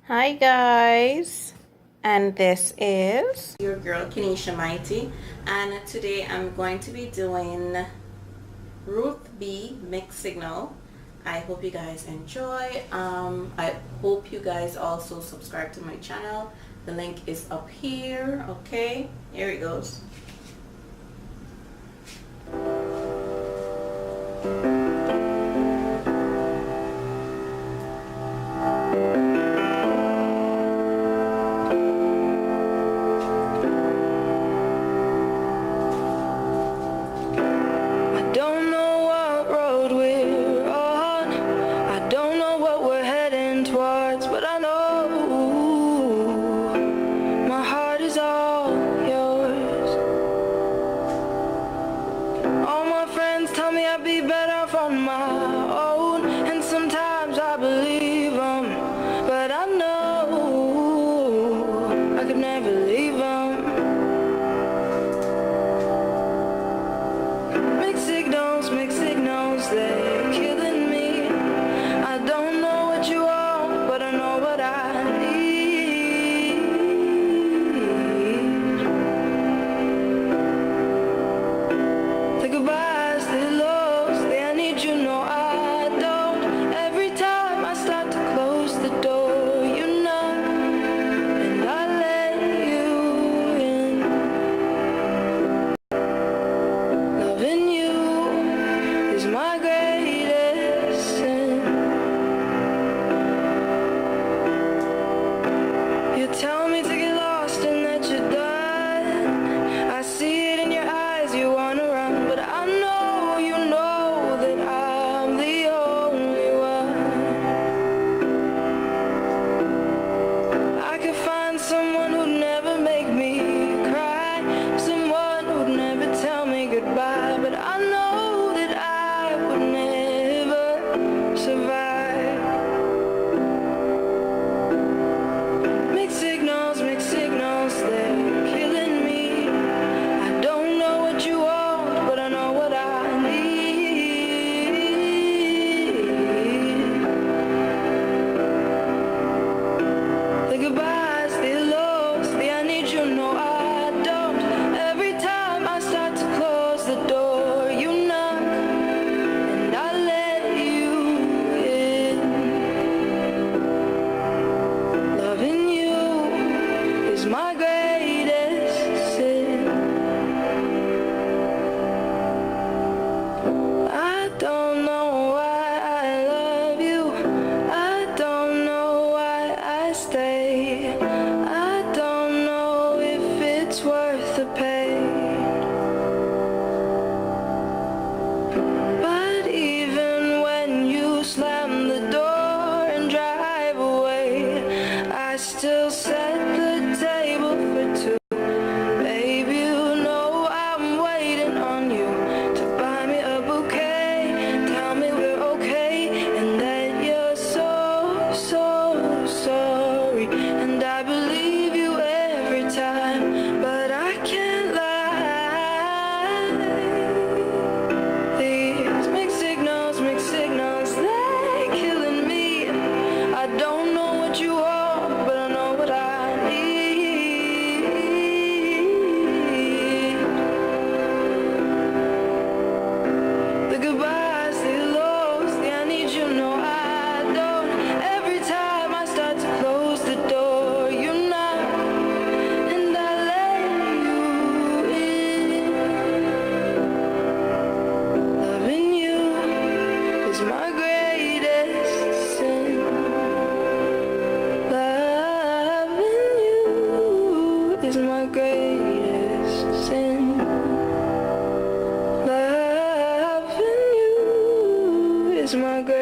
Hi guys, and this is your girl Kenesha Mighty, and today I'm going to be doing Ruth B mixed signal. I hope you guys enjoy. I hope you guys also subscribe to my channel. The link is up here. Okay, here it goes. I'd be better off on my own, and sometimes I believe them, but I know I could never leave them. Mixed signals, they're killing me. I don't know what you want, but I know what I need. The goodbyes, the lows, I need you, no I don't. Every time I start to close the door, you know, and I let you in. Loving you is my greatest sin. You tell me to get lost and that you're done. I see it in your eyes, you wanna run, but I know you know that I'm the only one. I could find someone who'd never make me cry, someone who'd never tell me goodbye, but I know that I would never survive. Mixed signals, they're killing me. I don't know what you want, but I know what I need. The goodbyes, the lows, the I need you, no I don't. Every time I start to close the door, you knock, and I let you in. Loving you is my greatest sin. I don't know why I love you. I don't know why I stay. I don't know if it's worth the pain. But even when you slam the door and drive away, I still set the table for two. Babe, you know I'm waiting on you to buy me a bouquet, tell me we're okay, and that you're so sorry. And I believe you every time, but I can't lie. These mixed signals, they're killing me. I don't know what you want, but I know what I need. The goodbyes, the lows, the I need you, no I don't. Every time I start to close the door, you knock, and I let you in. Loving you is my greatest sin. Loving you is my greatest sin. Loving you is my greatest